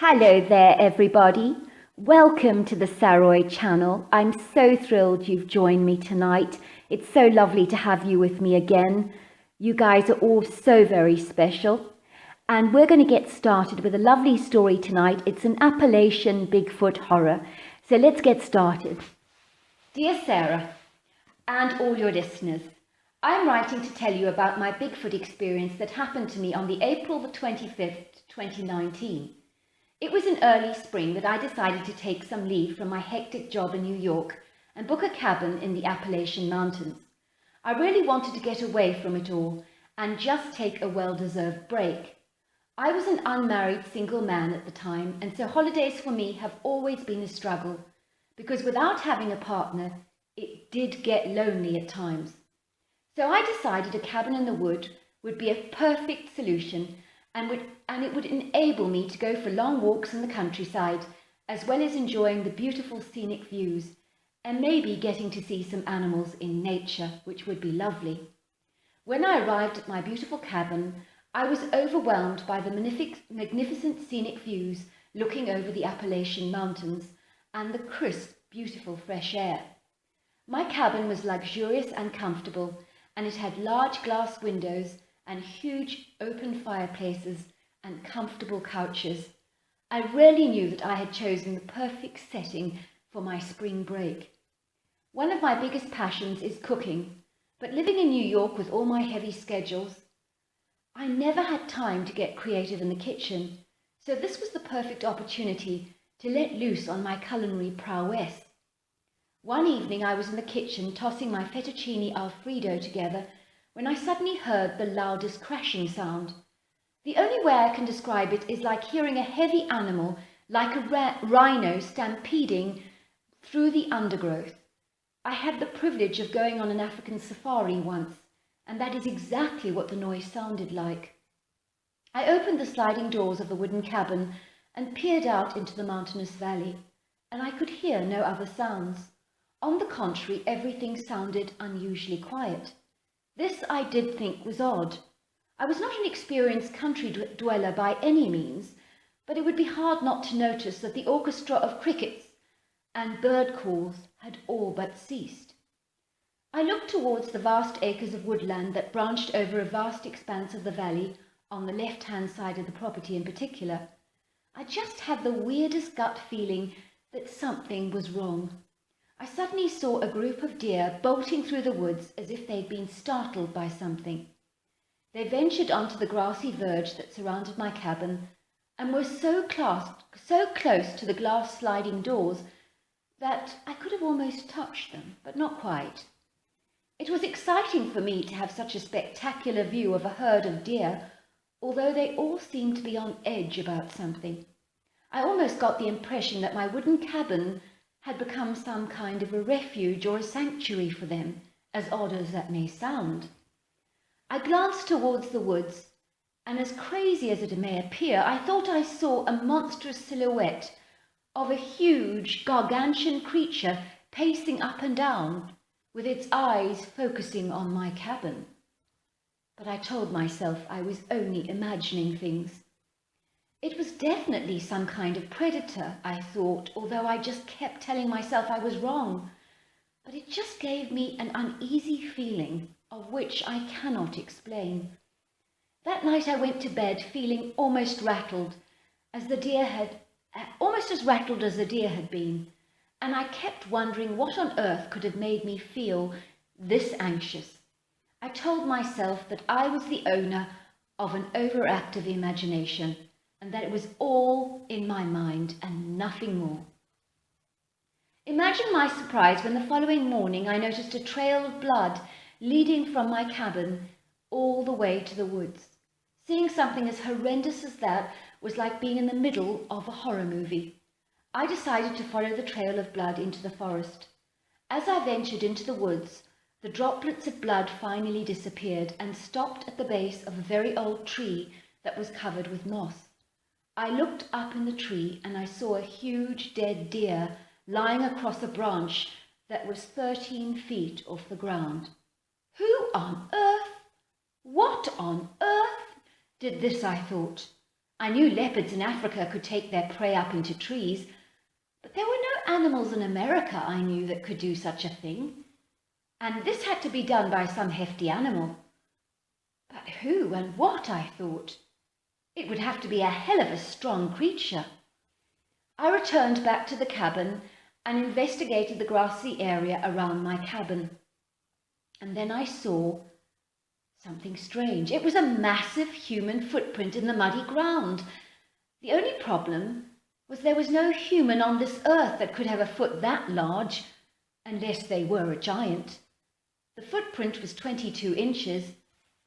Hello there, everybody. Welcome to the Saroy channel. I'm so thrilled you've joined me tonight. It's so lovely to have you with me again. You guys are all so very special. And we're going to get started with a lovely story tonight. It's an Appalachian Bigfoot horror. So let's get started. Dear Sarah, and all your listeners, I'm writing to tell you about my Bigfoot experience that happened to me on the April the 25th, 2019. It was in early spring that I decided to take some leave from my hectic job in New York and book a cabin in the Appalachian Mountains. I really wanted to get away from it all and just take a well-deserved break. I was an unmarried single man at the time, and so holidays for me have always been a struggle, because without having a partner, it did get lonely at times. So I decided a cabin in the wood would be a perfect solution, and it would enable me to go for long walks in the countryside, as well as enjoying the beautiful scenic views, and maybe getting to see some animals in nature, which would be lovely. When I arrived at my beautiful cabin, I was overwhelmed by the magnificent scenic views looking over the Appalachian Mountains and the crisp, beautiful fresh air. My cabin was luxurious and comfortable, and it had large glass windows and huge open fireplaces and comfortable couches. I really knew that I had chosen the perfect setting for my spring break. One of my biggest passions is cooking, but living in New York with all my heavy schedules, I never had time to get creative in the kitchen, so this was the perfect opportunity to let loose on my culinary prowess. One evening I was in the kitchen tossing my fettuccine Alfredo together when I suddenly heard the loudest crashing sound. The only way I can describe it is like hearing a heavy animal, like a rhino, stampeding through the undergrowth. I had the privilege of going on an African safari once, and that is exactly what the noise sounded like. I opened the sliding doors of the wooden cabin and peered out into the mountainous valley, and I could hear no other sounds. On the contrary, everything sounded unusually quiet. This I did think was odd. I was not an experienced country dweller by any means, but it would be hard not to notice that the orchestra of crickets and bird calls had all but ceased. I looked towards the vast acres of woodland that branched over a vast expanse of the valley on the left-hand side of the property in particular. I just had the weirdest gut feeling that something was wrong. I suddenly saw a group of deer bolting through the woods as if they'd been startled by something. They ventured onto the grassy verge that surrounded my cabin and were so close to the glass sliding doors that I could have almost touched them, but not quite. It was exciting for me to have such a spectacular view of a herd of deer, although they all seemed to be on edge about something. I almost got the impression that my wooden cabin had become some kind of a refuge or a sanctuary for them, as odd as that may sound. I glanced towards the woods, and as crazy as it may appear, I thought I saw a monstrous silhouette of a huge, gargantuan creature pacing up and down, with its eyes focusing on my cabin. But I told myself I was only imagining things. It was definitely some kind of predator, I thought, although I just kept telling myself I was wrong. But it just gave me an uneasy feeling, of which I cannot explain. That night I went to bed feeling almost rattled as the deer had been, and I kept wondering what on earth could have made me feel this anxious. I told myself that I was the owner of an overactive imagination, and that it was all in my mind and nothing more. Imagine my surprise when the following morning I noticed a trail of blood leading from my cabin all the way to the woods. Seeing something as horrendous as that was like being in the middle of a horror movie. I decided to follow the trail of blood into the forest. As I ventured into the woods, the droplets of blood finally disappeared and stopped at the base of a very old tree that was covered with moss. I looked up in the tree and I saw a huge dead deer lying across a branch that was 13 feet off the ground. Who on earth? What on earth did this, I thought. I knew leopards in Africa could take their prey up into trees, but there were no animals in America I knew that could do such a thing. And this had to be done by some hefty animal. But who and what, I thought. It would have to be a hell of a strong creature. I returned back to the cabin and investigated the grassy area around my cabin. And then I saw something strange. It was a massive human footprint in the muddy ground. The only problem was there was no human on this earth that could have a foot that large, unless they were a giant. The footprint was 22 inches,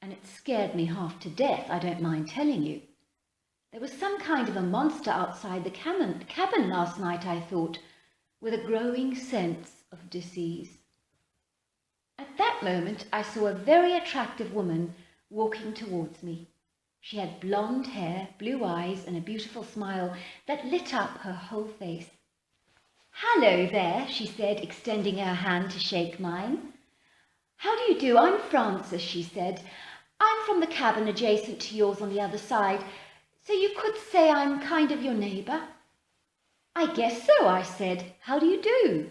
and it scared me half to death, I don't mind telling you. There was some kind of a monster outside the cabin last night, I thought, with a growing sense of disease. At that moment, I saw a very attractive woman walking towards me. She had blonde hair, blue eyes, and a beautiful smile that lit up her whole face. "Hello there," she said, extending her hand to shake mine. "How do you do? I'm Frances," she said. "I'm from the cabin adjacent to yours on the other side, so you could say I'm kind of your neighbour." "I guess so," I said. "How do you do?"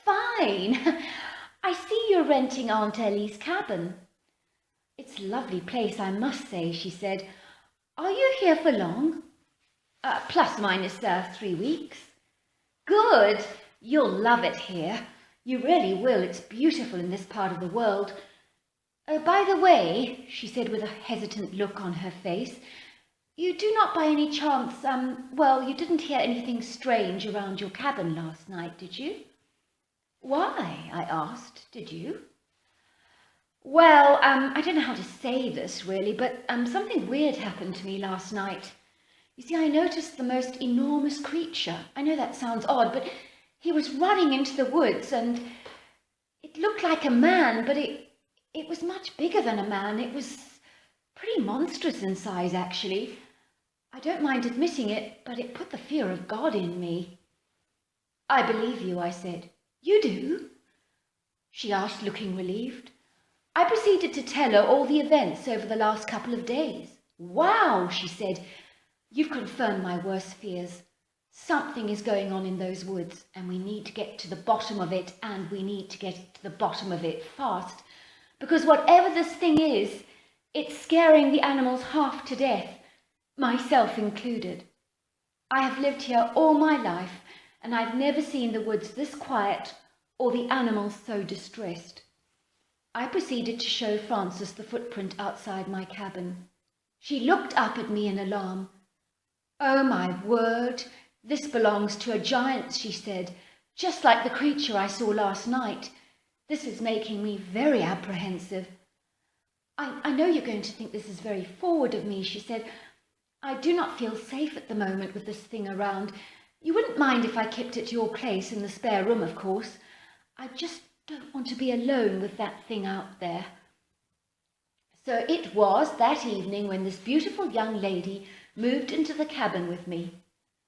"Fine. I see you're renting Aunt Ellie's cabin." "It's a lovely place, I must say," she said. "Are you here for long?" Plus minus 3 weeks. "Good. You'll love it here. You really will. It's beautiful in this part of the world. Oh, by the way," she said with a hesitant look on her face, "you do not by any chance, you didn't hear anything strange around your cabin last night, did you?" "Why?" I asked. "Did you?" "Well, I don't know how to say this really, but something weird happened to me last night. You see, I noticed the most enormous creature. I know that sounds odd, but he was running into the woods and it looked like a man, but it was much bigger than a man. It was pretty monstrous in size, actually. I don't mind admitting it, but it put the fear of God in me." "I believe you," I said. "You do?" she asked, looking relieved. I proceeded to tell her all the events over the last couple of days. "Wow," she said, "you've confirmed my worst fears. Something is going on in those woods, and we need to get to the bottom of it, and we need to get to the bottom of it fast, because whatever this thing is, it's scaring the animals half to death, myself included. I have lived here all my life, and I've never seen the woods this quiet or the animals so distressed." I proceeded to show Frances the footprint outside my cabin. She looked up at me in alarm. "Oh, my word, this belongs to a giant," she said, "just like the creature I saw last night. This is making me very apprehensive." I know you're going to think this is very forward of me," she said. "I do not feel safe at the moment with this thing around. You wouldn't mind if I kept at your place in the spare room, of course. I just don't want to be alone with that thing out there." So it was that evening when this beautiful young lady moved into the cabin with me.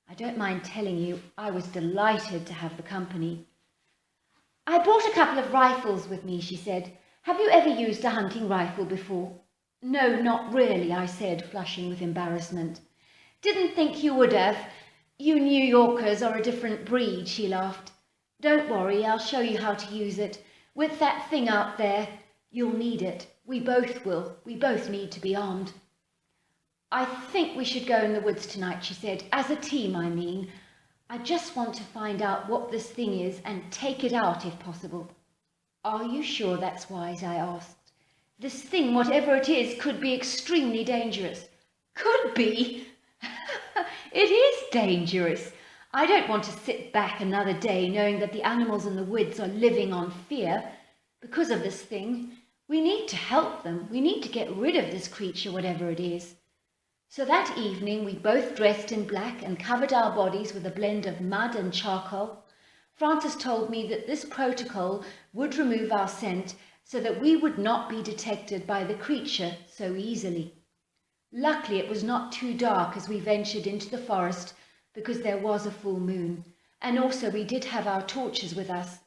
I don't mind telling you, I was delighted to have the company. "I brought a couple of rifles with me," she said. "Have you ever used a hunting rifle before?" "No, not really," I said, flushing with embarrassment. "Didn't think you would have. You New Yorkers are a different breed," she laughed. "Don't worry, I'll show you how to use it. With that thing out there, you'll need it. We both will. We both need to be armed." "I think we should go in the woods tonight," she said. "As a team, I mean. I just want to find out what this thing is and take it out if possible." "Are you sure that's wise?" I asked. "This thing, whatever it is, could be extremely dangerous." "Could be?" "It is dangerous. I don't want to sit back another day knowing that the animals in the woods are living on fear because of this thing. We need to help them. We need to get rid of this creature, whatever it is." So that evening we both dressed in black and covered our bodies with a blend of mud and charcoal. Frances told me that this protocol would remove our scent so that we would not be detected by the creature so easily. Luckily it was not too dark as we ventured into the forest because there was a full moon, and also we did have our torches with us,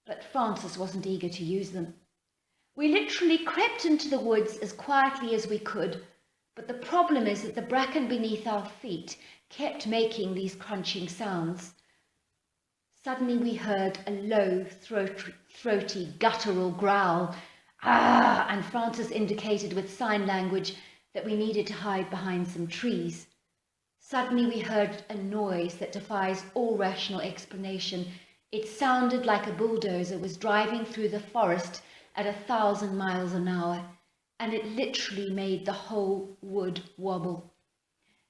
but Frances wasn't eager to use them. We literally crept into the woods as quietly as we could, But the problem is that the bracken beneath our feet kept making these crunching sounds. Suddenly we heard a low, throaty, guttural growl. Ah! And Francis indicated with sign language that we needed to hide behind some trees. Suddenly we heard a noise that defies all rational explanation. It sounded like a bulldozer was driving through the forest at 1,000 miles an hour, and it literally made the whole wood wobble.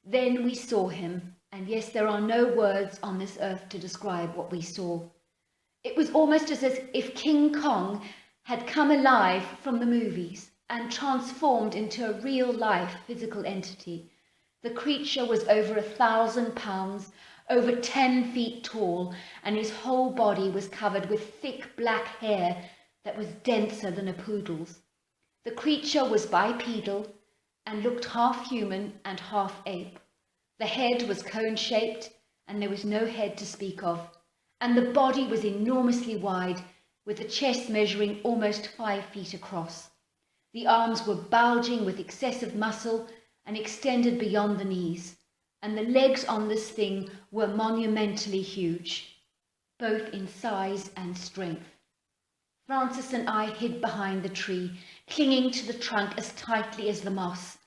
Then we saw him, and yes, there are no words on this earth to describe what we saw. It was almost as if King Kong had come alive from the movies and transformed into a real-life physical entity. The creature was over 1,000 pounds, over 10 feet tall, and his whole body was covered with thick black hair that was denser than a poodle's. The creature was bipedal and looked half human and half ape. The head was cone-shaped, and there was no head to speak of, and the body was enormously wide, with the chest measuring almost 5 feet across. The arms were bulging with excessive muscle and extended beyond the knees, and the legs on this thing were monumentally huge, both in size and strength. Francis and I hid behind the tree, clinging to the trunk as tightly as the moss.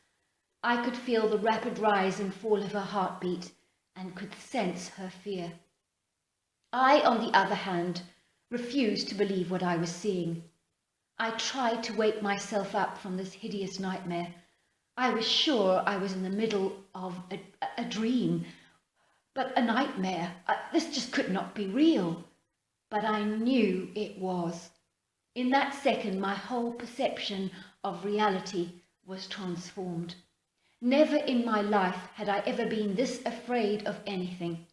I could feel the rapid rise and fall of her heartbeat and could sense her fear. I, on the other hand, refused to believe what I was seeing. I tried to wake myself up from this hideous nightmare. I was sure I was in the middle of a dream, but a nightmare. This just could not be real. But I knew it was. In that second, my whole perception of reality was transformed. Never in my life had I ever been this afraid of anything.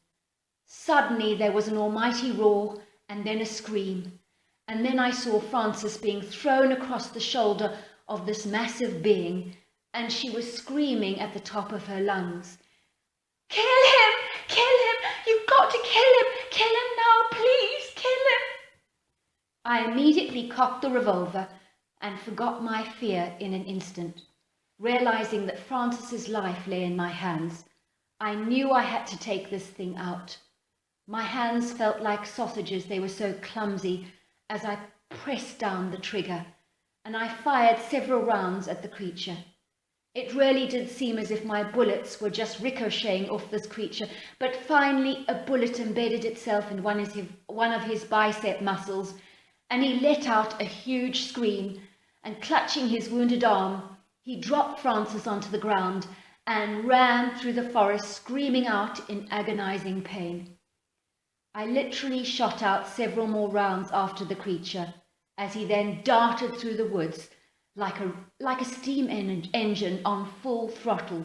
Suddenly there was an almighty roar and then a scream, and then I saw Frances being thrown across the shoulder of this massive being, and she was screaming at the top of her lungs. "Kill him! Kill him! You've got to kill him! Kill him now, please! Kill him!" I immediately cocked the revolver and forgot my fear in an instant, realizing that Frances's life lay in my hands. I knew I had to take this thing out. My hands felt like sausages, they were so clumsy, as I pressed down the trigger, and I fired several rounds at the creature. It really did seem as if my bullets were just ricocheting off this creature, but finally a bullet embedded itself in one of his bicep muscles, and he let out a huge scream, and clutching his wounded arm, he dropped Frances onto the ground and ran through the forest, screaming out in agonizing pain. I literally shot out several more rounds after the creature, as he then darted through the woods like a steam engine on full throttle.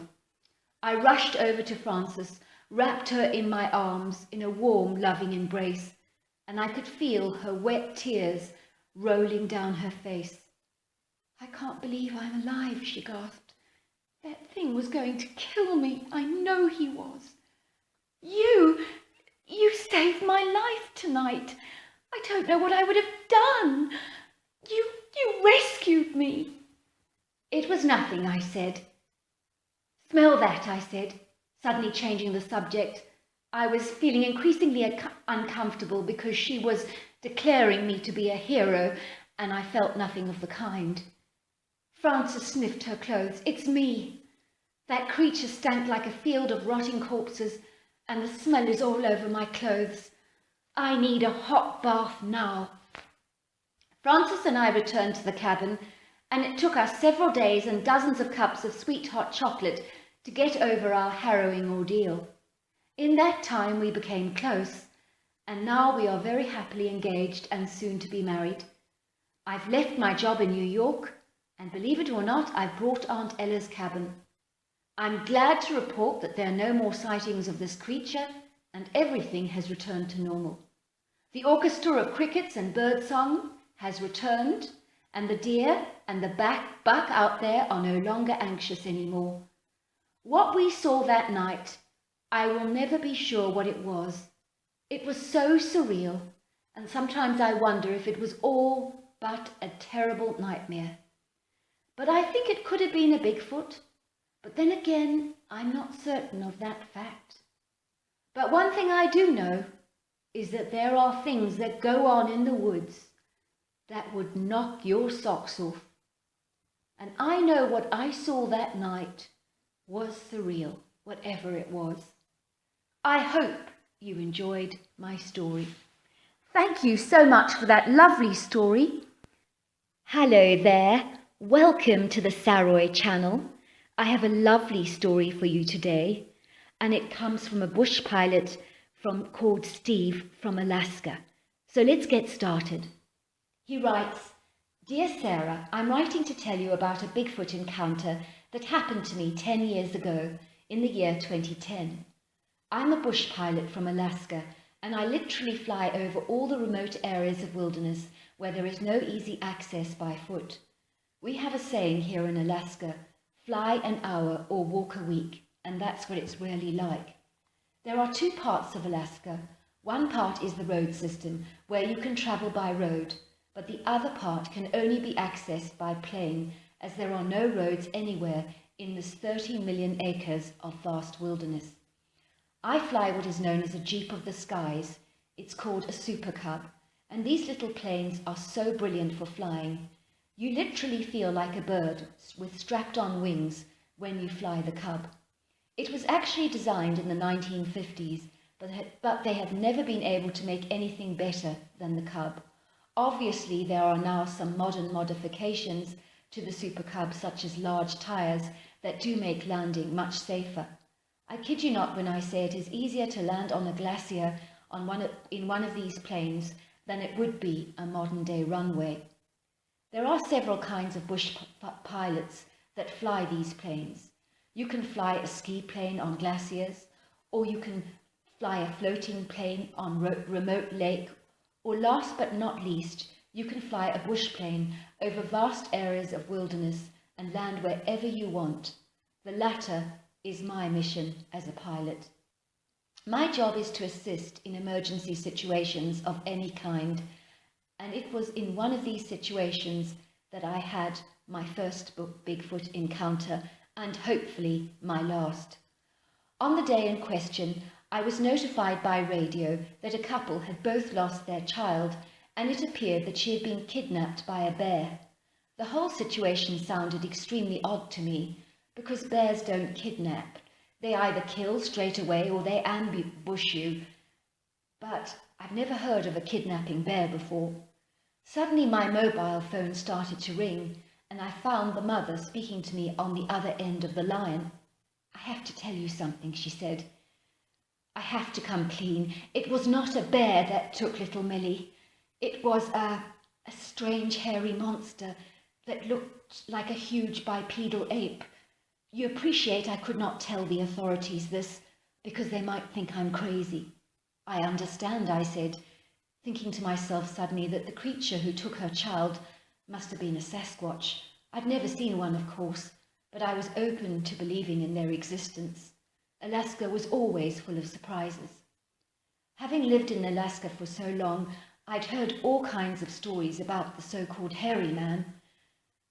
I rushed over to Frances, wrapped her in my arms in a warm, loving embrace, and I could feel her wet tears rolling down her face. "I can't believe I'm alive," she gasped. "That thing was going to kill me. I know he was. You saved my life tonight. I don't know what I would have done. You rescued me." "It was nothing," I said. "Smell that," I said, suddenly changing the subject. I was feeling increasingly uncomfortable because she was declaring me to be a hero, and I felt nothing of the kind. Frances sniffed her clothes. "It's me. That creature stank like a field of rotting corpses, and the smell is all over my clothes. I need a hot bath now." Frances and I returned to the cabin, and it took us several days and dozens of cups of sweet hot chocolate to get over our harrowing ordeal. In that time we became close, and now we are very happily engaged and soon to be married. I've left my job in New York, and believe it or not, I've brought Aunt Ella's cabin. I'm glad to report that there are no more sightings of this creature, and everything has returned to normal. The orchestra of crickets and birdsong has returned, and the deer and the buck out there are no longer anxious anymore. What we saw that night, I will never be sure what it was. It was so surreal, and sometimes I wonder if it was all but a terrible nightmare. But I think it could have been a Bigfoot, But then again, I'm not certain of that fact. But one thing I do know is that there are things that go on in the woods that would knock your socks off. And I know what I saw that night was surreal, whatever it was. I hope you enjoyed my story. Thank you so much for that lovely story. Hello there. Welcome to the Saroy channel. I have a lovely story for you today, and it comes from a bush pilot called Steve from Alaska. So let's get started. He writes, "Dear Sarah, I'm writing to tell you about a Bigfoot encounter that happened to me 10 years ago in the year 2010. I'm a bush pilot from Alaska, and I literally fly over all the remote areas of wilderness where there is no easy access by foot. We have a saying here in Alaska, fly an hour or walk a week, and that's what it's really like. There are two parts of Alaska. One part is the road system, where you can travel by road, but the other part can only be accessed by plane, as there are no roads anywhere in this 30 million acres of vast wilderness. I fly what is known as a Jeep of the Skies. It's called a Super Cub, and these little planes are so brilliant for flying. You literally feel like a bird with strapped-on wings when you fly the Cub. It was actually designed in the 1950s, but they have never been able to make anything better than the Cub. Obviously, there are now some modern modifications to the Super Cub, such as large tires, that do make landing much safer. I kid you not when I say it is easier to land on a glacier in one of these planes than it would be a modern-day runway. There are several kinds of bush pilots that fly these planes. You can fly a ski plane on glaciers, or you can fly a floating plane on remote lake, or last but not least, you can fly a bush plane over vast areas of wilderness and land wherever you want. The latter is my mission as a pilot. My job is to assist in emergency situations of any kind, and it was in one of these situations that I had my first Bigfoot encounter, and hopefully my last. On the day in question, I was notified by radio that a couple had both lost their child, and it appeared that she had been kidnapped by a bear. The whole situation sounded extremely odd to me, because bears don't kidnap. They either kill straight away or they ambush you. But I've never heard of a kidnapping bear before. Suddenly my mobile phone started to ring, and I found the mother speaking to me on the other end of the line. "I have to tell you something," she said. "I have to come clean. It was not a bear that took little Millie. It was a strange hairy monster that looked like a huge bipedal ape. You appreciate I could not tell the authorities this, because they might think I'm crazy." "I understand," I said, thinking to myself suddenly that the creature who took her child must have been a Sasquatch. I'd never seen one, of course, but I was open to believing in their existence. Alaska was always full of surprises. Having lived in Alaska for so long, I'd heard all kinds of stories about the so-called hairy man,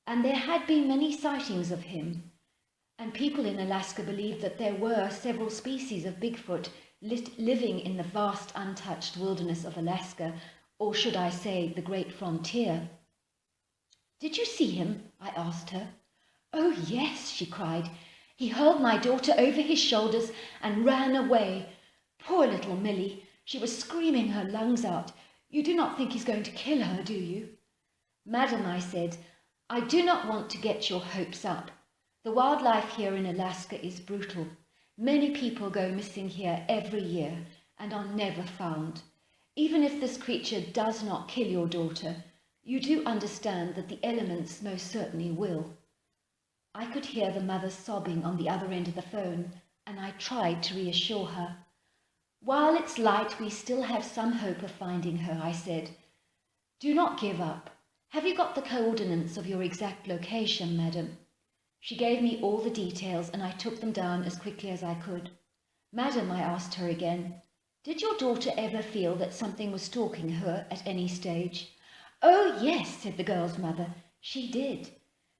and there had been many sightings of him. And people in Alaska believed that there were several species of Bigfoot living in the vast untouched wilderness of Alaska, or should I say the great frontier. "Did you see him?" I asked her. "Oh yes," she cried. "He hurled my daughter over his shoulders and ran away. Poor little Millie. She was screaming her lungs out. You do not think he's going to kill her, do you?" "Madam," I said, "I do not want to get your hopes up. The wildlife here in Alaska is brutal. Many people go missing here every year and are never found. Even if this creature does not kill your daughter, you do understand that the elements most certainly will." I could hear the mother sobbing on the other end of the phone, and I tried to reassure her. "While it's light, we still have some hope of finding her," I said. "Do not give up. Have you got the coordinates of your exact location, madam?" She gave me all the details, and I took them down as quickly as I could. "Madam," I asked her again, "did your daughter ever feel that something was stalking her at any stage?" "Oh, yes," said the girl's mother. "She did.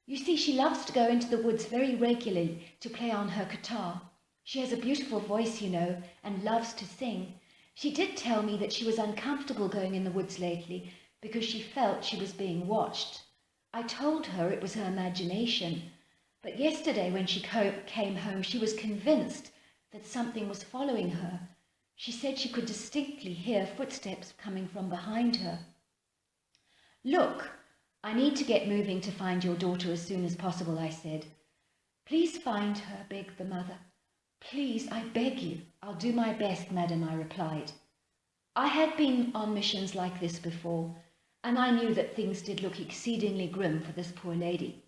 You see, she loves to go into the woods very regularly to play on her guitar. She has a beautiful voice, you know, and loves to sing. She did tell me that she was uncomfortable going in the woods lately because she felt she was being watched. I told her it was her imagination, but yesterday when she came home, she was convinced that something was following her. She said she could distinctly hear footsteps coming from behind her. Look, I need to get moving to find your daughter as soon as possible, I said. Please find her, begged the mother. Please, I beg you. I'll do my best, madam, I replied. I had been on missions like this before, and I knew that things did look exceedingly grim for this poor lady.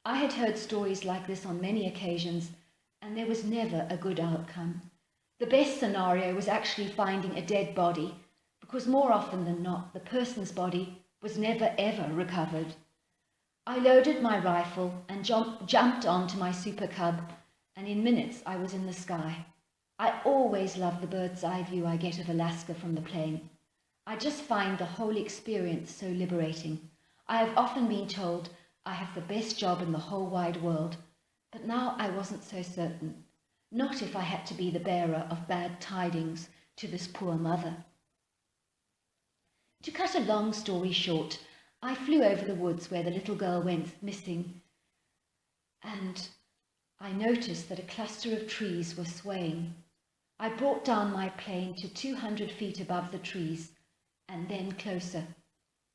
I had heard stories like this on many occasions, and there was never a good outcome. The best scenario was actually finding a dead body, because more often than not, the person's body was never ever recovered. I loaded my rifle and jumped onto my Super Cub, and in minutes I was in the sky. I always love the bird's eye view I get of Alaska from the plane. I just find the whole experience so liberating. I have often been told I have the best job in the whole wide world, but now I wasn't so certain. Not if I had to be the bearer of bad tidings to this poor mother. To cut a long story short, I flew over the woods where the little girl went missing, and I noticed that a cluster of trees were swaying. I brought down my plane to 200 feet above the trees, and then closer.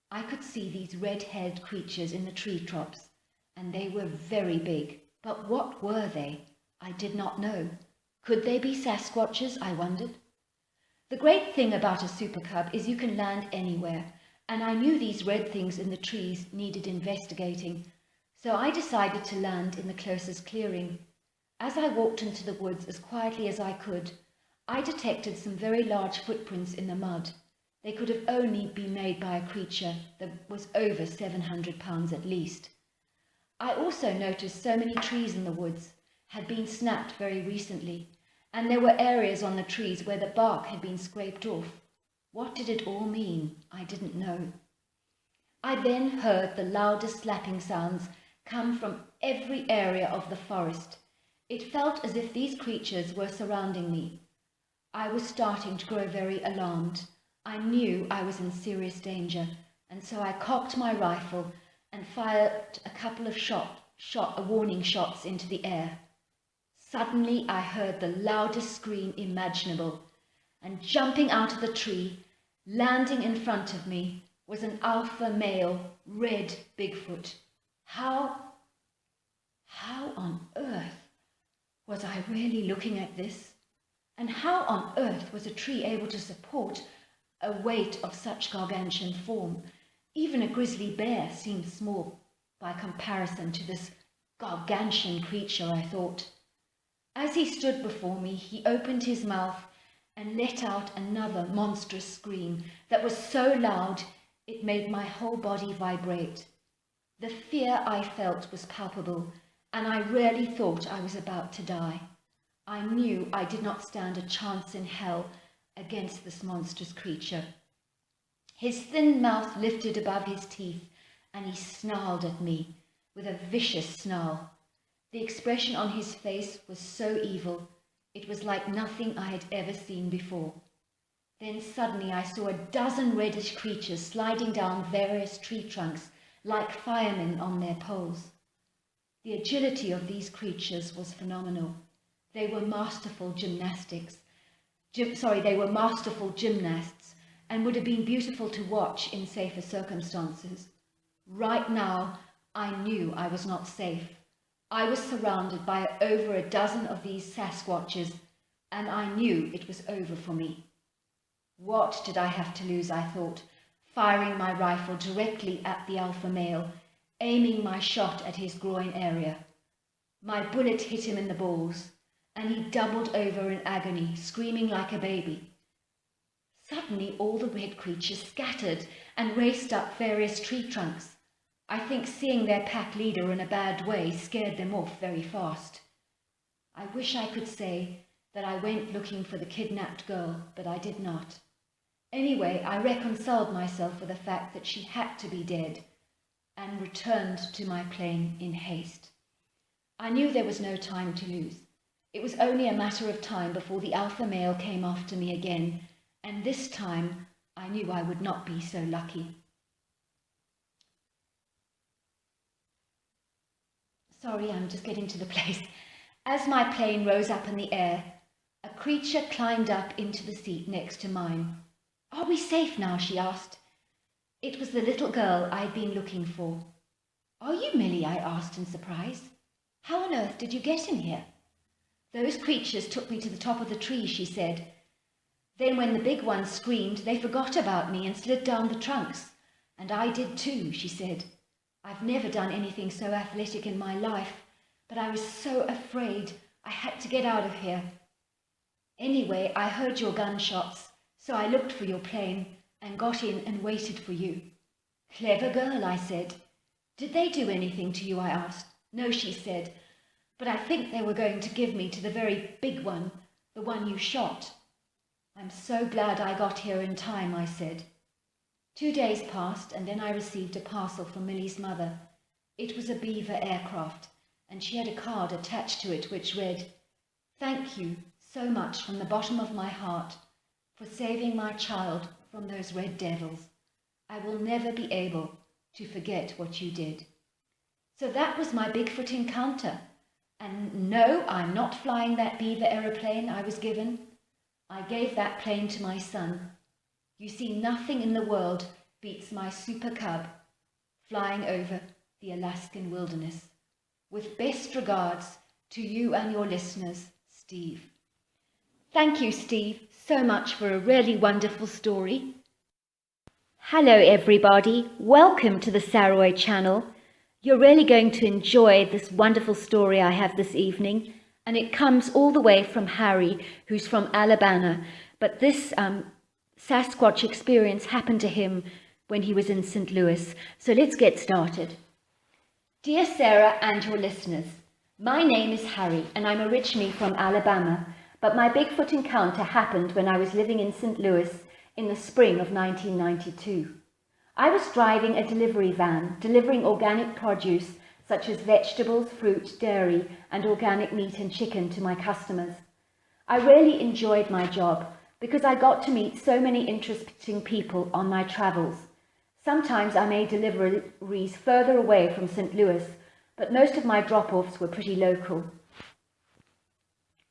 I could see these red-haired creatures in the tree tops, and they were very big. But what were they? I did not know. Could they be Sasquatches, I wondered? The great thing about a Super Cub is you can land anywhere, and I knew these red things in the trees needed investigating, so I decided to land in the closest clearing. As I walked into the woods as quietly as I could, I detected some very large footprints in the mud. They could have only been made by a creature that was over 700 pounds at least. I also noticed so many trees in the woods had been snapped very recently, and there were areas on the trees where the bark had been scraped off. What did it all mean? I didn't know. I then heard the loudest slapping sounds come from every area of the forest. It felt as if these creatures were surrounding me. I was starting to grow very alarmed. I knew I was in serious danger, and so I cocked my rifle and fired a couple of warning shots into the air. Suddenly I heard the loudest scream imaginable, and jumping out of the tree, landing in front of me, was an alpha male red Bigfoot. How on earth was I really looking at this? And how on earth was a tree able to support a weight of such gargantuan form? Even a grizzly bear seemed small by comparison to this gargantuan creature, I thought. As he stood before me, he opened his mouth and let out another monstrous scream that was so loud it made my whole body vibrate. The fear I felt was palpable, and I really thought I was about to die. I knew I did not stand a chance in hell against this monstrous creature. His thin mouth lifted above his teeth, and he snarled at me with a vicious snarl. The expression on his face was so evil, it was like nothing I had ever seen before. Then suddenly I saw a dozen reddish creatures sliding down various tree trunks like firemen on their poles. The agility of these creatures was phenomenal. They were masterful gymnasts, and would have been beautiful to watch in safer circumstances. Right now, I knew I was not safe. I was surrounded by over a dozen of these Sasquatches, and I knew it was over for me. What did I have to lose, I thought, firing my rifle directly at the alpha male, aiming my shot at his groin area. My bullet hit him in the balls, and he doubled over in agony, screaming like a baby. Suddenly all the red creatures scattered and raced up various tree trunks. I think seeing their pack leader in a bad way scared them off very fast. I wish I could say that I went looking for the kidnapped girl, but I did not. Anyway, I reconciled myself with the fact that she had to be dead. and returned to my plane in haste. I knew there was no time to lose. It was only a matter of time before the alpha male came after me again, and this time I knew I would not be so lucky. Sorry, I'm just getting to the place. As my plane rose up in the air, a creature climbed up into the seat next to mine. "Are we safe now?" she asked. It was the little girl I'd been looking for. "Are you Millie?" I asked in surprise. "How on earth did you get in here?" "Those creatures took me to the top of the tree," she said. "Then when the big ones screamed, they forgot about me and slid down the trunks. And I did too," she said. "I've never done anything so athletic in my life, but I was so afraid I had to get out of here. Anyway, I heard your gunshots, so I looked for your plane and got in and waited for you." "Clever girl," I said. "Did they do anything to you?" I asked. "No," she said, "but I think they were going to give me to the very big one, the one you shot." "I'm so glad I got here in time," I said. 2 days passed, and then I received a parcel from Millie's mother. It was a Beaver aircraft, and she had a card attached to it which read, "Thank you so much from the bottom of my heart for saving my child from those red devils. I will never be able to forget what you did." So that was my Bigfoot encounter. And no, I'm not flying that Beaver aeroplane I was given. I gave that plane to my son. You see, nothing in the world beats my super cub flying over the Alaskan wilderness. With best regards to you and your listeners, Steve. Thank you, Steve, so much for a really wonderful story. Hello, everybody. Welcome to the Saroy channel. You're really going to enjoy this wonderful story I have this evening, and it comes all the way from Harry, who's from Alabama. But this Sasquatch experience happened to him when he was in St. Louis. So let's get started. Dear Sarah and your listeners, my name is Harry and I'm originally from Alabama, but my Bigfoot encounter happened when I was living in St. Louis in the spring of 1992. I was driving a delivery van, delivering organic produce such as vegetables, fruit, dairy, and organic meat and chicken to my customers. I really enjoyed my job because I got to meet so many interesting people on my travels. Sometimes I made deliveries further away from St. Louis, but most of my drop-offs were pretty local.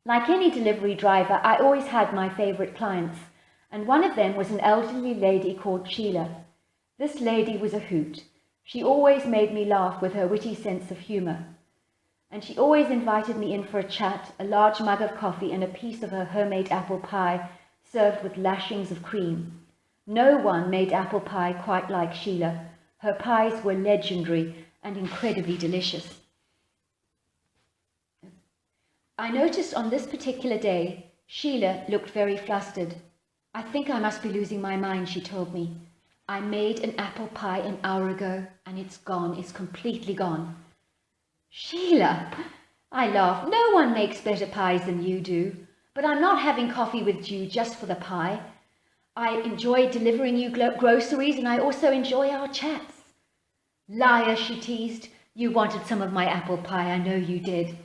Like any delivery driver, I always had my favorite clients, and one of them was an elderly lady called Sheila. This lady was a hoot. She always made me laugh with her witty sense of humor. And she always invited me in for a chat, a large mug of coffee and a piece of her homemade apple pie served with lashings of cream. No one made apple pie quite like Sheila. Her pies were legendary and incredibly delicious. I noticed on this particular day, Sheila looked very flustered. "I think I must be losing my mind," she told me. "I made an apple pie an hour ago and it's gone. It's completely gone." "Sheila," I laughed, "no one makes better pies than you do. But I'm not having coffee with you just for the pie. I enjoy delivering you groceries and I also enjoy our chats." "Liar," she teased. "You wanted some of my apple pie, I know you did."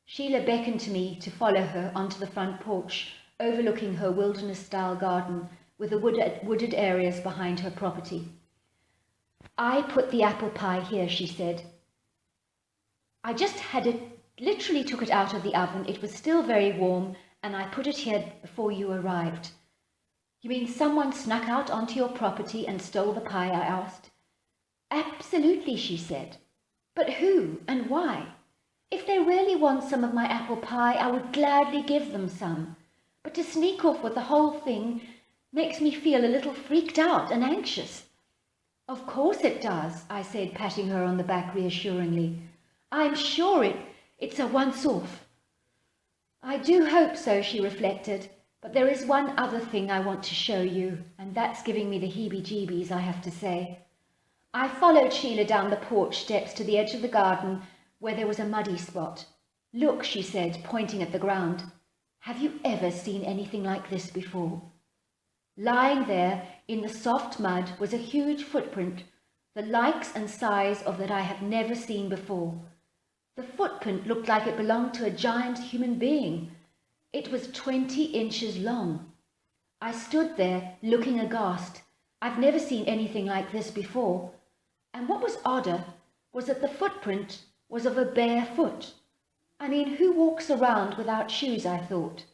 Sheila beckoned to me to follow her onto the front porch, overlooking her wilderness-style garden with the wooded areas behind her property. "I put the apple pie here," she said. "I just had it, literally took it out of the oven. It was still very warm, and I put it here before you arrived." "You mean someone snuck out onto your property and stole the pie?" I asked. "Absolutely," she said. "But who and why? If they really want some of my apple pie, I would gladly give them some. But to sneak off with the whole thing makes me feel a little freaked out and anxious." "Of course it does," I said, patting her on the back reassuringly. "I'm sure it's a once-off." "I do hope so," she reflected, "but there is one other thing I want to show you, and that's giving me the heebie-jeebies, I have to say." I followed Sheila down the porch steps to the edge of the garden where there was a muddy spot. "Look," she said, pointing at the ground. "Have you ever seen anything like this before?" Lying there in the soft mud was a huge footprint the likes and size of that I have never seen before. The footprint looked like it belonged to a giant human being. It was 20 inches long. I stood there looking aghast. I've never seen anything like this before. And what was odder was that the footprint was of a bare foot. I mean, who walks around without shoes, I thought.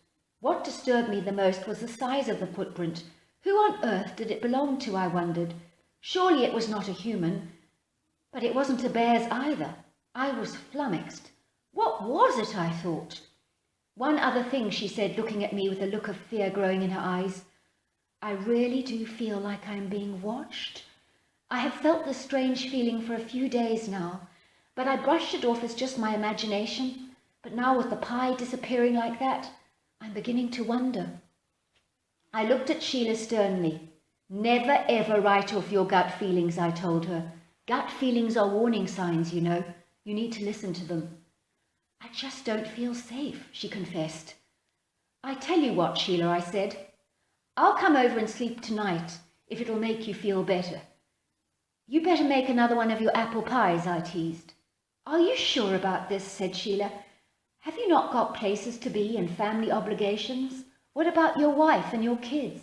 What disturbed me the most was the size of the footprint. Who on earth did it belong to, I wondered. Surely it was not a human. But it wasn't a bear's either. I was flummoxed. What was it, I thought. One other thing, she said, looking at me with a look of fear growing in her eyes. I really do feel like I'm being watched. I have felt this strange feeling for a few days now, but I brushed it off as just my imagination. But now with the pie disappearing like that, I'm beginning to wonder. I looked at Sheila sternly. Never ever write off your gut feelings, I told her. Gut feelings are warning signs, you know. You need to listen to them. I just don't feel safe, she confessed. I tell you what, Sheila, I said. I'll come over and sleep tonight, if it'll make you feel better. You better make another one of your apple pies, I teased. Are you sure about this, said Sheila. Have you not got places to be and family obligations? What about your wife and your kids?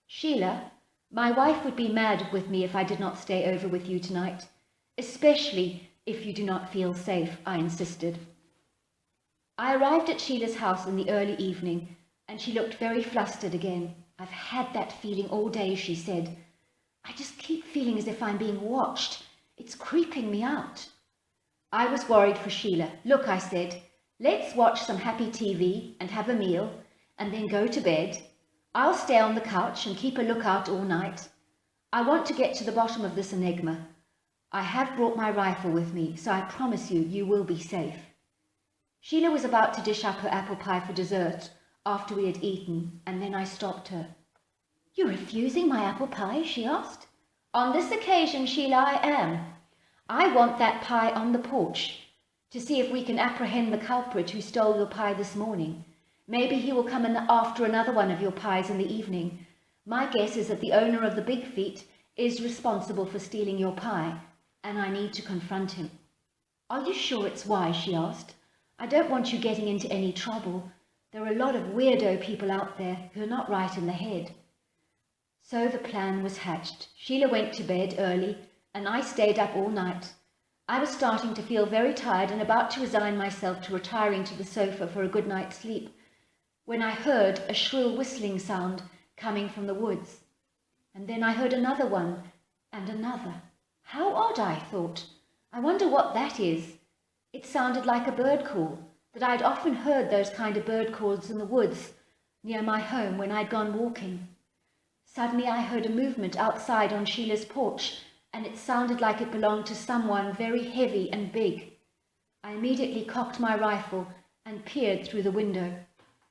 Sheila, my wife would be mad with me if I did not stay over with you tonight, especially if you do not feel safe, I insisted. I arrived at Sheila's house in the early evening, and she looked very flustered again. I've had that feeling all day, she said. I just keep feeling as if I'm being watched. It's creeping me out. I was worried for Sheila. Look, I said, let's watch some happy TV and have a meal, and then go to bed. I'll stay on the couch and keep a lookout all night. I want to get to the bottom of this enigma. I have brought my rifle with me, so I promise you, you will be safe. Sheila was about to dish up her apple pie for dessert after we had eaten, and then I stopped her. You're refusing my apple pie? She asked. On this occasion, Sheila, I am. I want that pie on the porch to see if we can apprehend the culprit who stole your pie this morning. Maybe he will come in after another one of your pies in the evening. My guess is that the owner of the big feet is responsible for stealing your pie, and I need to confront him. Are you sure it's wise? She asked. I don't want you getting into any trouble. There are a lot of weirdo people out there who are not right in the head. So the plan was hatched. Sheila went to bed early, and I stayed up all night. I was starting to feel very tired and about to resign myself to retiring to the sofa for a good night's sleep, when I heard a shrill whistling sound coming from the woods. And then I heard another one, and another. How odd, I thought. I wonder what that is. It sounded like a bird call, that I'd often heard those kind of bird calls in the woods near my home when I'd gone walking. Suddenly I heard a movement outside on Sheila's porch, and it sounded like it belonged to someone very heavy and big. I immediately cocked my rifle and peered through the window.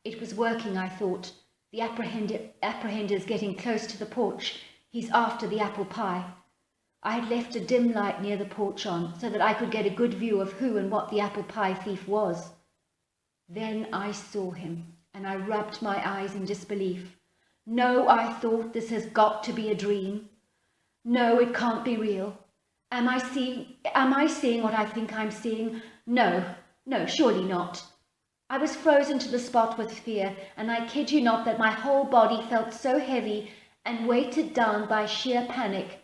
It was working, I thought. The apprehender's getting close to the porch. He's after the apple pie. I had left a dim light near the porch on, so that I could get a good view of who and what the apple pie thief was. Then I saw him, and I rubbed my eyes in disbelief. No, I thought, this has got to be a dream. No, it can't be real. Am I seeing what I think I'm seeing? No, surely not. I was frozen to the spot with fear, and I kid you not that my whole body felt so heavy and weighted down by sheer panic,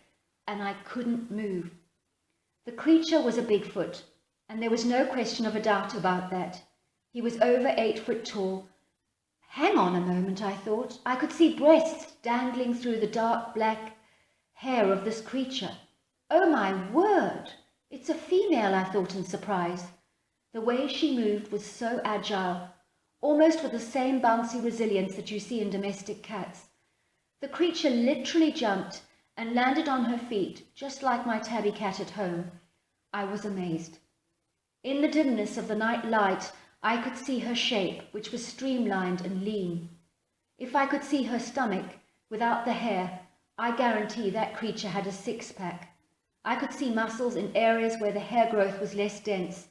and I couldn't move. The creature was a Bigfoot, and there was no question of a doubt about that. He was over 8 foot tall. Hang on a moment, I thought. I could see breasts dangling through the dark black hair of this creature. Oh my word! It's a female, I thought in surprise. The way she moved was so agile, almost with the same bouncy resilience that you see in domestic cats. The creature literally jumped and landed on her feet, just like my tabby cat at home. I was amazed. In the dimness of the night light, I could see her shape, which was streamlined and lean. If I could see her stomach, without the hair, I guarantee that creature had a 6-pack. I could see muscles in areas where the hair growth was less dense,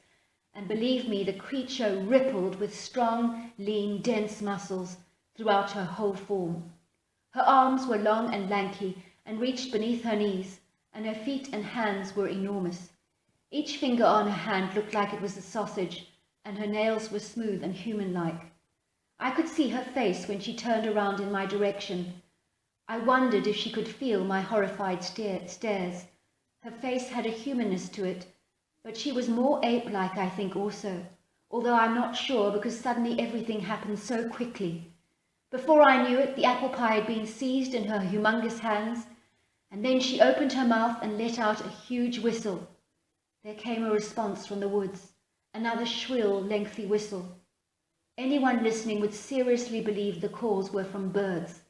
and believe me, the creature rippled with strong, lean, dense muscles throughout her whole form. Her arms were long and lanky and reached beneath her knees, and her feet and hands were enormous. Each finger on her hand looked like it was a sausage, and her nails were smooth and human-like. I could see her face when she turned around in my direction. I wondered if she could feel my horrified stares. Her face had a humanness to it, but she was more ape-like, I think, also, although I'm not sure because suddenly everything happened so quickly. Before I knew it, the apple pie had been seized in her humongous hands, and then she opened her mouth and let out a huge whistle. There came a response from the woods, another shrill, lengthy whistle. Anyone listening would seriously believe the calls were from birds.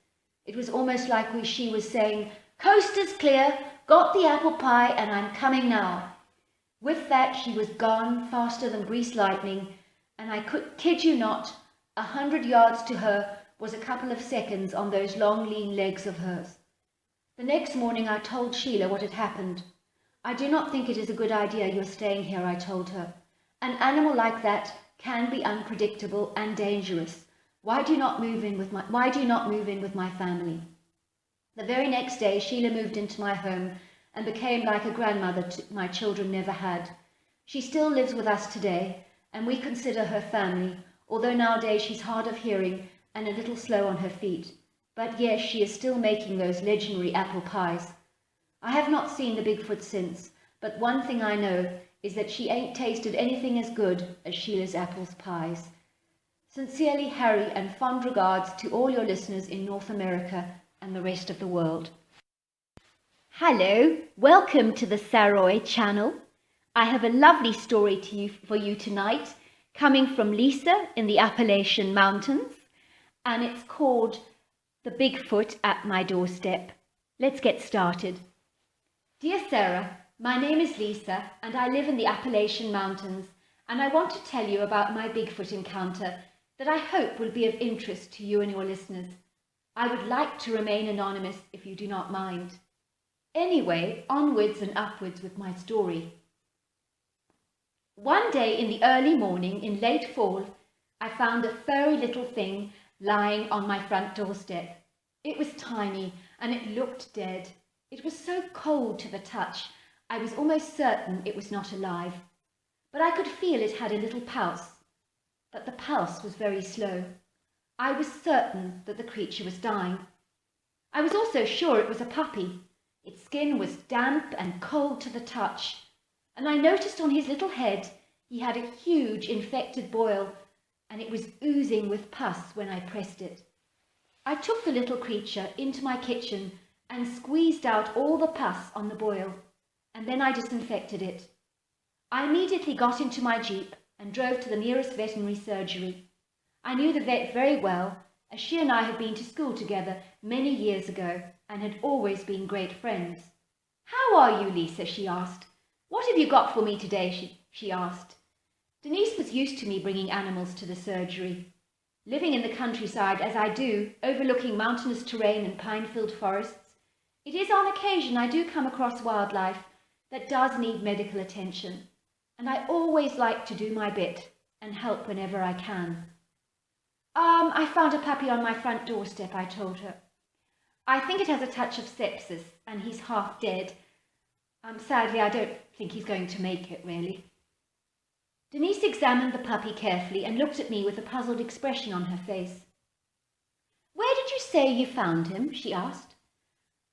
It was almost like she was saying, "Coast is clear, got the apple pie, and I'm coming now." With that, she was gone faster than greased lightning, and I kid you not, 100 yards to her was a couple of seconds on those long, lean legs of hers. The next morning I told Sheila what had happened. "I do not think it is a good idea your staying here," I told her. "An animal like that can be unpredictable and dangerous. Why do you not move in with my family?" The very next day Sheila moved into my home and became like a grandmother my children never had. She still lives with us today, and we consider her family, although nowadays she's hard of hearing and a little slow on her feet. But yes, she is still making those legendary apple pies. I have not seen the Bigfoot since, but one thing I know is that she ain't tasted anything as good as Sheila's apple pies. Sincerely, Harry, and fond regards to all your listeners in North America and the rest of the world. Hello, welcome to the Saroy channel. I have a lovely story for you tonight, coming from Lisa in the Appalachian Mountains, and it's called The Bigfoot at My Doorstep. Let's get started. Dear Sarah, my name is Lisa and I live in the Appalachian Mountains, and I want to tell you about my Bigfoot encounter that I hope will be of interest to you and your listeners. I would like to remain anonymous if you do not mind. Anyway, onwards and upwards with my story. One day in the early morning in late fall, I found a furry little thing lying on my front doorstep. It was tiny and it looked dead. It was so cold to the touch, I was almost certain it was not alive. But I could feel it had a little pulse. But the pulse was very slow. I was certain that the creature was dying. I was also sure it was a puppy. Its skin was damp and cold to the touch, and I noticed on his little head he had a huge infected boil, and it was oozing with pus when I pressed it. I took the little creature into my kitchen and squeezed out all the pus on the boil, and then I disinfected it. I immediately got into my Jeep and drove to the nearest veterinary surgery. I knew the vet very well, as she and I had been to school together many years ago and had always been great friends. "How are you, Lisa?" she asked. "What have you got for me today?" she asked. Denise was used to me bringing animals to the surgery. Living in the countryside as I do, overlooking mountainous terrain and pine-filled forests, it is on occasion I do come across wildlife that does need medical attention, and I always like to do my bit and help whenever I can. I found a puppy on my front doorstep," I told her. "I think it has a touch of sepsis, and he's half dead. Sadly, I don't think he's going to make it, really." Denise examined the puppy carefully and looked at me with a puzzled expression on her face. "Where did you say you found him?" she asked.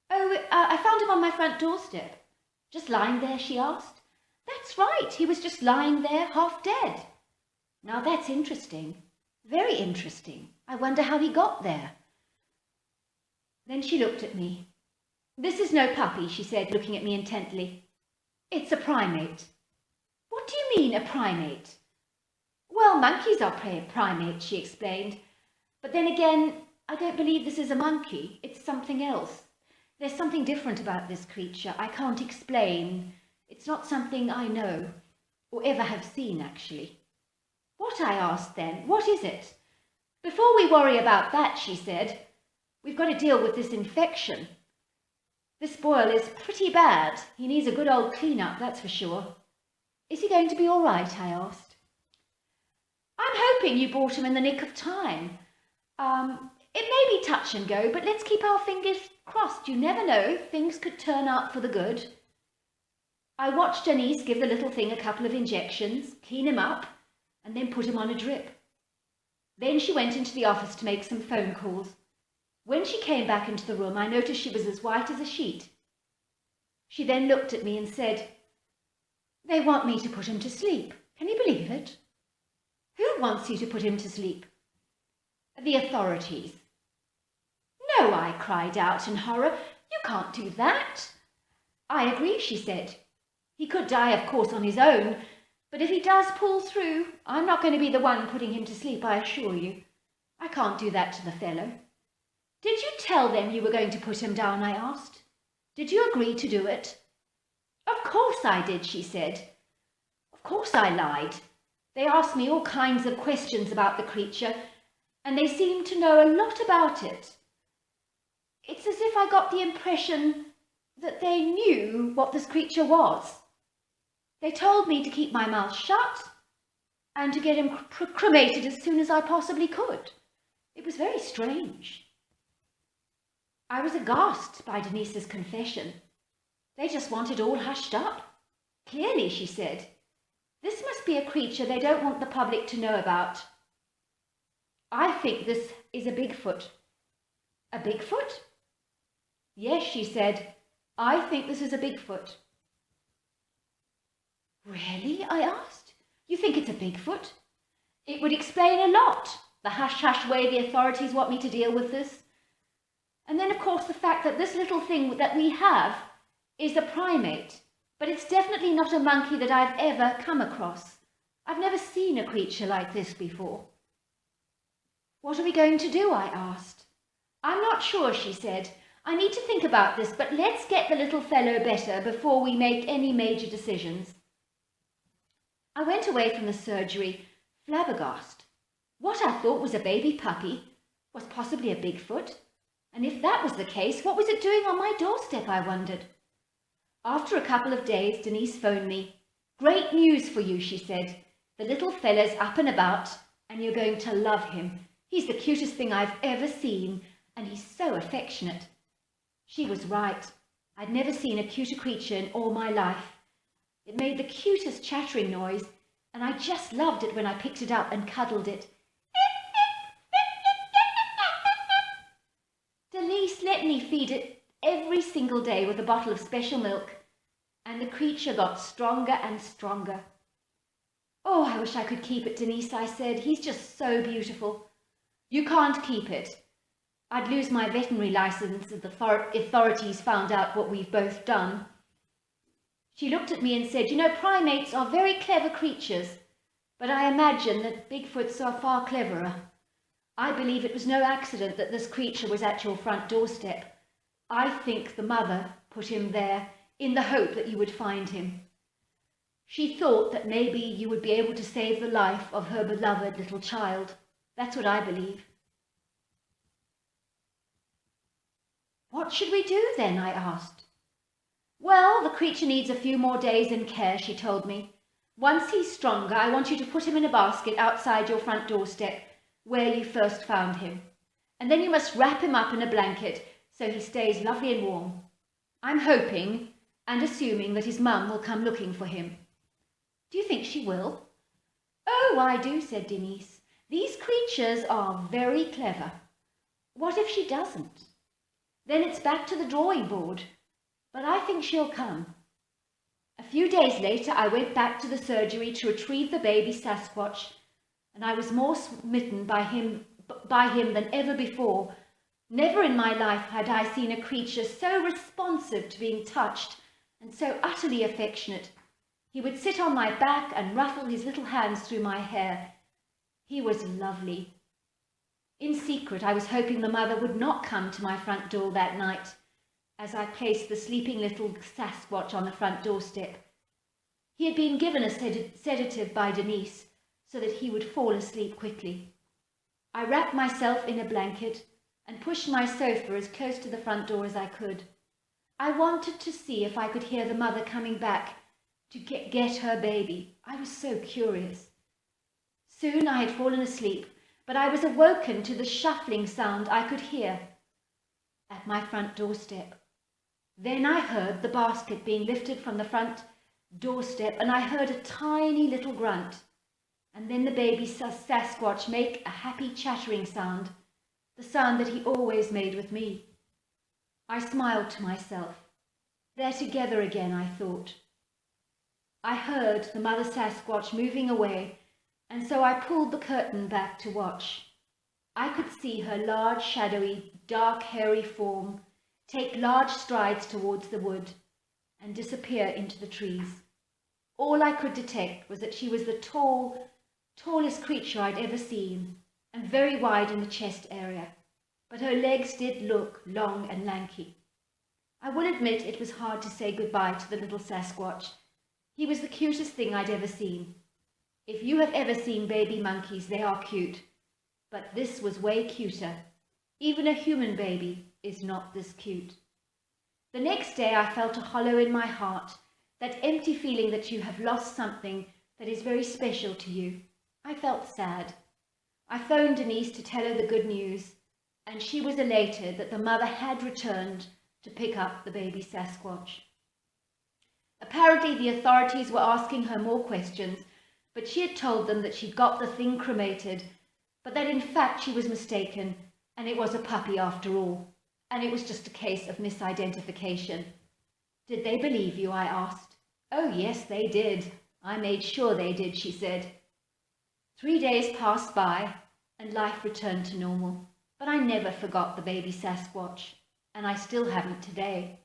I found him on my front doorstep." "Just lying there?" she asked. "That's right, he was just lying there, half dead." "Now that's interesting. Very interesting. I wonder how he got there." Then she looked at me. "This is no puppy," she said, looking at me intently. "It's a primate." "What do you mean, a primate?" "Well, monkeys are primates," she explained. "But then again, I don't believe this is a monkey. It's something else. There's something different about this creature. I can't explain. It's not something I know, or ever have seen, actually." "What?" I asked then. "What is it?" "Before we worry about that," she said, "we've got to deal with this infection. This boil is pretty bad. He needs a good old clean-up, that's for sure." "Is he going to be all right?" I asked. "I'm hoping you brought him in the nick of time. It may be touch and go, but let's keep our fingers crossed. You never know, things could turn out for the good." I watched Denise give the little thing a couple of injections, clean him up, and then put him on a drip. Then she went into the office to make some phone calls. When she came back into the room, I noticed she was as white as a sheet. She then looked at me and said, "They want me to put him to sleep. Can you believe it?" "Who wants you to put him to sleep?" "The authorities." "No," I cried out in horror. "You can't do that." "I agree," she said. "He could die, of course, on his own, but if he does pull through, I'm not going to be the one putting him to sleep, I assure you. I can't do that to the fellow." "Did you tell them you were going to put him down?" I asked. "Did you agree to do it?" "Of course I did," she said. "Of course I lied. They asked me all kinds of questions about the creature, and they seemed to know a lot about it. It's as if I got the impression that they knew what this creature was. They told me to keep my mouth shut and to get him cremated as soon as I possibly could. It was very strange." I was aghast by Denise's confession. They just wanted all hushed up. "Clearly," she said, "this must be a creature they don't want the public to know about. I think this is a Bigfoot." "A Bigfoot?" "Yes," she said, "I think this is a Bigfoot." "Really?" I asked. "You think it's a Bigfoot? It would explain a lot, the hush-hush way the authorities want me to deal with this. And then, of course, the fact that this little thing that we have is a primate, but it's definitely not a monkey that I've ever come across. I've never seen a creature like this before." "What are we going to do?" I asked. "I'm not sure," she said. "I need to think about this, but let's get the little fellow better before we make any major decisions." I went away from the surgery flabbergasted. What I thought was a baby puppy was possibly a Bigfoot. And if that was the case, what was it doing on my doorstep, I wondered. After a couple of days, Denise phoned me. "Great news for you," she said. "The little fella's up and about, and you're going to love him. He's the cutest thing I've ever seen, and he's so affectionate." She was right. I'd never seen a cuter creature in all my life. It made the cutest chattering noise, and I just loved it when I picked it up and cuddled it. Denise let me feed it every single day with a bottle of special milk, and the creature got stronger and stronger. "Oh, I wish I could keep it, Denise," I said. "He's just so beautiful." "You can't keep it. I'd lose my veterinary license if the authorities found out what we've both done." She looked at me and said, "You know, primates are very clever creatures, but I imagine that Bigfoots are far cleverer. I believe it was no accident that this creature was at your front doorstep. I think the mother put him there in the hope that you would find him. She thought that maybe you would be able to save the life of her beloved little child. That's what I believe." "What should we do then?" I asked. "Well, the creature needs a few more days in care," she told me. "Once he's stronger, I want you to put him in a basket outside your front doorstep, where you first found him. And then you must wrap him up in a blanket so he stays lovely and warm. I'm hoping and assuming that his mum will come looking for him." "Do you think she will?" "Oh, I do," said Denise. "These creatures are very clever. What if she doesn't? Then it's back to the drawing board. But I think she'll come." A few days later, I went back to the surgery to retrieve the baby Sasquatch, and I was more smitten by him than ever before. Never in my life had I seen a creature so responsive to being touched and so utterly affectionate. He would sit on my back and ruffle his little hands through my hair. He was lovely. In secret, I was hoping the mother would not come to my front door that night, as I placed the sleeping little Sasquatch on the front doorstep. He had been given a sedative by Denise so that he would fall asleep quickly. I wrapped myself in a blanket and pushed my sofa as close to the front door as I could. I wanted to see if I could hear the mother coming back to get her baby. I was so curious. Soon I had fallen asleep, but I was awoken to the shuffling sound I could hear at my front doorstep. Then I heard the basket being lifted from the front doorstep, and I heard a tiny little grunt, and then the baby Sasquatch make a happy chattering sound, the sound that he always made with me. I smiled to myself. They're together again, I thought. I heard the mother Sasquatch moving away, and so I pulled the curtain back to watch. I could see her large, shadowy, dark, hairy form take large strides towards the wood and disappear into the trees. All I could detect was that she was the tallest creature I'd ever seen, and very wide in the chest area, but her legs did look long and lanky. I will admit it was hard to say goodbye to the little Sasquatch. He was the cutest thing I'd ever seen. If you have ever seen baby monkeys, they are cute, but this was way cuter. Even a human baby is not this cute. The next day I felt a hollow in my heart, that empty feeling that you have lost something that is very special to you. I felt sad. I phoned Denise to tell her the good news, and she was elated that the mother had returned to pick up the baby Sasquatch. Apparently the authorities were asking her more questions, but she had told them that she'd got the thing cremated, but that in fact she was mistaken, and it was a puppy after all, and it was just a case of misidentification. Did they believe you? I asked. Oh yes, they did. I made sure they did, she said. 3 days passed by, and life returned to normal, but I never forgot the baby Sasquatch, and I still haven't today.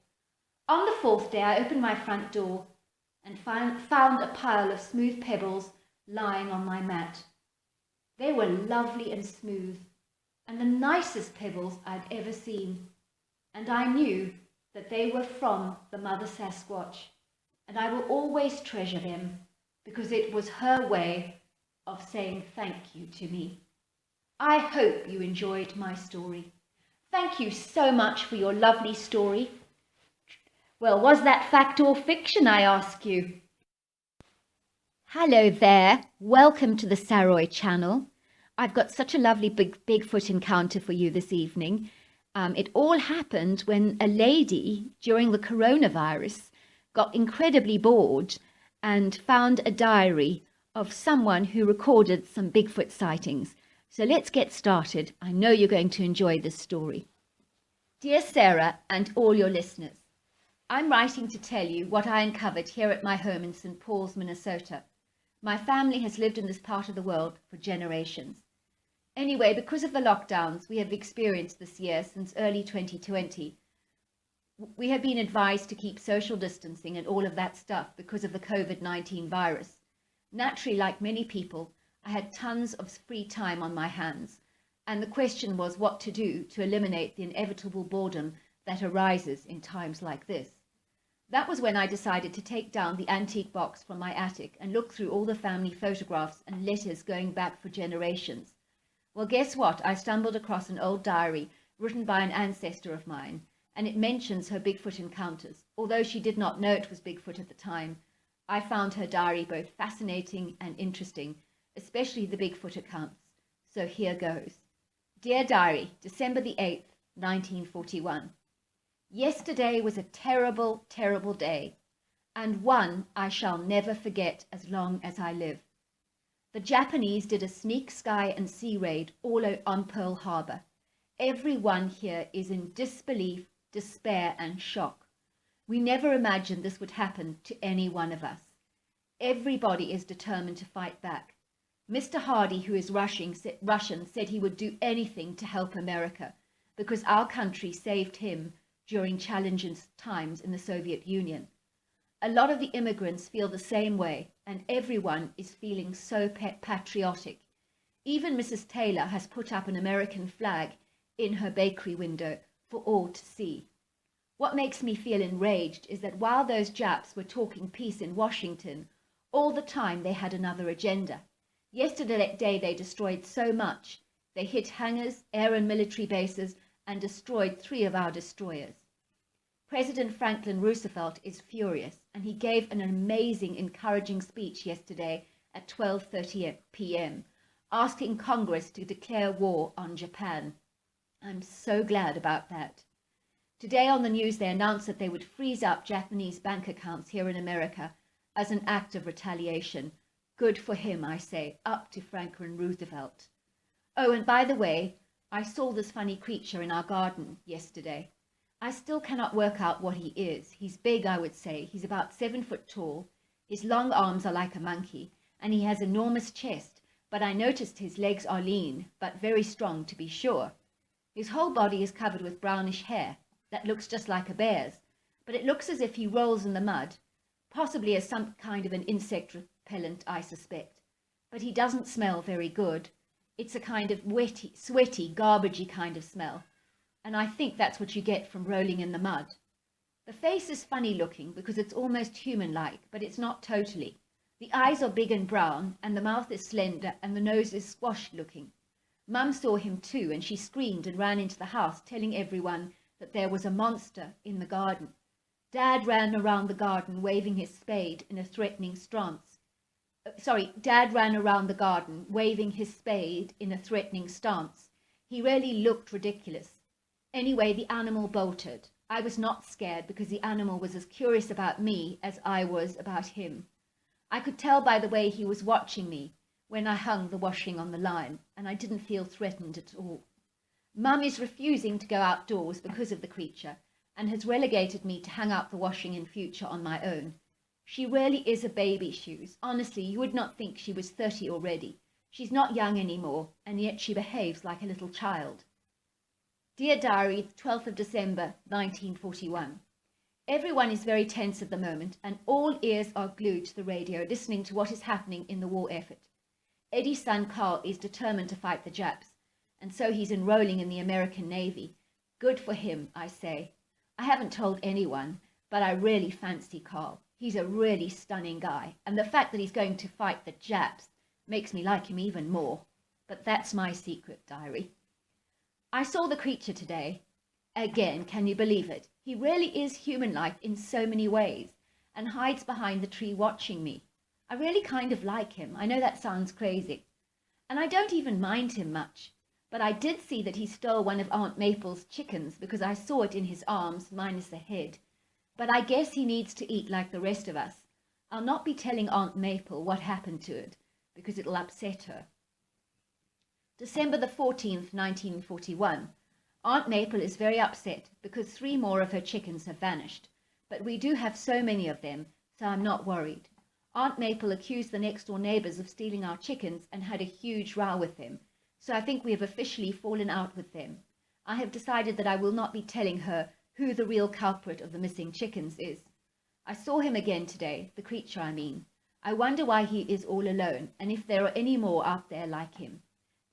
On the 4th day, I opened my front door and found a pile of smooth pebbles lying on my mat. They were lovely and smooth, and the nicest pebbles I'd ever seen, and I knew that they were from the mother Sasquatch, and I will always treasure them because it was her way of saying thank you to me. I hope you enjoyed my story. Thank you so much for your lovely story. Well, was that fact or fiction, I ask you? Hello there. Welcome to the Saroy channel. I've got such a lovely Bigfoot encounter for you this evening. It all happened when a lady during the coronavirus got incredibly bored and found a diary of someone who recorded some Bigfoot sightings. So let's get started. I know you're going to enjoy this story. Dear Sarah and all your listeners, I'm writing to tell you what I uncovered here at my home in St. Paul's, Minnesota. My family has lived in this part of the world for generations. Anyway, because of the lockdowns we have experienced this year since early 2020, we have been advised to keep social distancing and all of that stuff because of the COVID-19 virus. Naturally, like many people, I had tons of free time on my hands, and the question was what to do to eliminate the inevitable boredom that arises in times like this. That was when I decided to take down the antique box from my attic and look through all the family photographs and letters going back for generations. Well, guess what? I stumbled across an old diary written by an ancestor of mine, and it mentions her Bigfoot encounters. Although she did not know it was Bigfoot at the time, I found her diary both fascinating and interesting, especially the Bigfoot accounts. So here goes. Dear Diary, December the 8th, 1941. Yesterday was a terrible, terrible day, and one I shall never forget as long as I live. The Japanese did a sneak sky and sea raid all on Pearl Harbor. Everyone here is in disbelief, despair, and shock. We never imagined this would happen to any one of us. Everybody is determined to fight back. Mr. Hardy, who is Russian, said he would do anything to help America because our country saved him during challenging times in the Soviet Union. A lot of the immigrants feel the same way, and everyone is feeling so patriotic. Even Mrs. Taylor has put up an American flag in her bakery window for all to see. What makes me feel enraged is that while those Japs were talking peace in Washington, all the time they had another agenda. Yesterday they destroyed so much. They hit hangars, air and military bases, and destroyed 3 of our destroyers. President Franklin Roosevelt is furious, and he gave an amazing, encouraging speech yesterday at 12:30 p.m., asking Congress to declare war on Japan. I'm so glad about that. Today on the news they announced that they would freeze up Japanese bank accounts here in America, as an act of retaliation. Good for him, I say, up to Franklin Roosevelt. Oh, and by the way, I saw this funny creature in our garden yesterday. I still cannot work out what he is. He's big, I would say. He's about 7 foot tall. His long arms are like a monkey, and he has enormous chest, but I noticed his legs are lean, but very strong to be sure. His whole body is covered with brownish hair that looks just like a bear's, but it looks as if he rolls in the mud, possibly as some kind of an insect repellent, I suspect. But he doesn't smell very good. It's a kind of wetty, sweaty, garbagey kind of smell, and I think that's what you get from rolling in the mud. The face is funny looking because it's almost human-like, but it's not totally. The eyes are big and brown, and the mouth is slender, and the nose is squashed looking. Mum saw him too, and she screamed and ran into the house, telling everyone that there was a monster in the garden. Dad ran around the garden waving his spade in a threatening stance. Dad ran around the garden waving his spade in a threatening stance. He really looked ridiculous. Anyway, the animal bolted. I was not scared because the animal was as curious about me as I was about him. I could tell by the way he was watching me when I hung the washing on the line, and I didn't feel threatened at all. Mum is refusing to go outdoors because of the creature and has relegated me to hang out the washing in future on my own. She really is a baby shoes. Honestly, you would not think she was 30 already. She's not young anymore, and yet she behaves like a little child. Dear Diary, 12th of December, 1941. Everyone is very tense at the moment, and all ears are glued to the radio, listening to what is happening in the war effort. Eddie's son Carl is determined to fight the Japs, and so he's enrolling in the American Navy. Good for him, I say. I haven't told anyone, but I really fancy Carl. He's a really stunning guy, and the fact that he's going to fight the Japs makes me like him even more. But that's my secret, Diary. I saw the creature today. Again, can you believe it? He really is human-like in so many ways, and hides behind the tree watching me. I really kind of like him. I know that sounds crazy. And I don't even mind him much. But I did see that he stole one of Aunt Maple's chickens because I saw it in his arms, minus the head. But I guess he needs to eat like the rest of us. I'll not be telling Aunt Maple what happened to it because it'll upset her. December the 14th, 1941. Aunt Maple is very upset because 3 more of her chickens have vanished. But we do have so many of them, so I'm not worried. Aunt Maple accused the next-door neighbors of stealing our chickens and had a huge row with them. So I think we have officially fallen out with them. I have decided that I will not be telling her who the real culprit of the missing chickens is. I saw him again today, the creature I mean. I wonder why he is all alone, and if there are any more out there like him.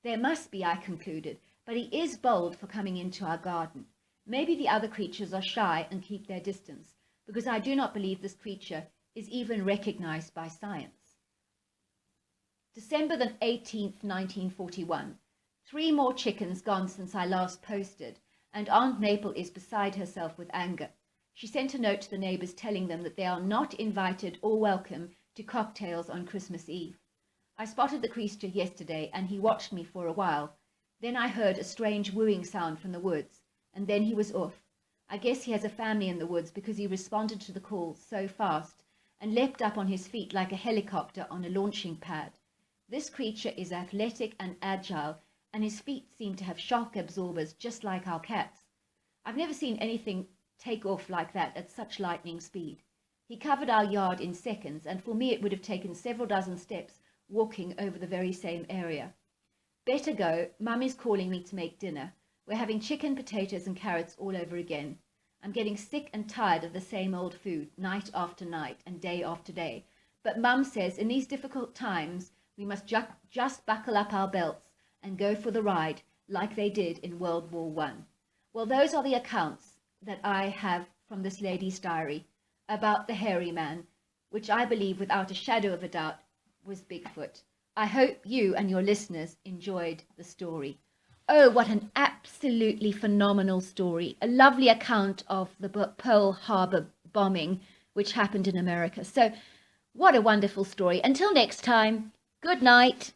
There must be, I concluded, but he is bold for coming into our garden. Maybe the other creatures are shy and keep their distance, because I do not believe this creature is even recognized by science. December the 18th, 1941. 3 more chickens gone since I last posted, and Aunt Maple is beside herself with anger. She sent a note to the neighbors telling them that they are not invited or welcome to cocktails on Christmas Eve. I spotted the creature yesterday, and he watched me for a while. Then I heard a strange wooing sound from the woods, and then he was off. I guess he has a family in the woods because he responded to the call so fast and leapt up on his feet like a helicopter on a launching pad. This creature is athletic and agile, and his feet seem to have shock absorbers just like our cats. I've never seen anything take off like that at such lightning speed. He covered our yard in seconds, and for me it would have taken several dozen steps walking over the very same area. Better go. Mum is calling me to make dinner. We're having chicken, potatoes and carrots all over again. I'm getting sick and tired of the same old food, night after night and day after day. But Mum says in these difficult times we must just buckle up our belts and go for the ride like they did in World War I. Well, those are the accounts that I have from this lady's diary about the hairy man, which I believe without a shadow of a doubt was Bigfoot. I hope you and your listeners enjoyed the story. Oh, what an absolutely phenomenal story. A lovely account of the Pearl Harbor bombing, which happened in America. So what a wonderful story. Until next time, good night.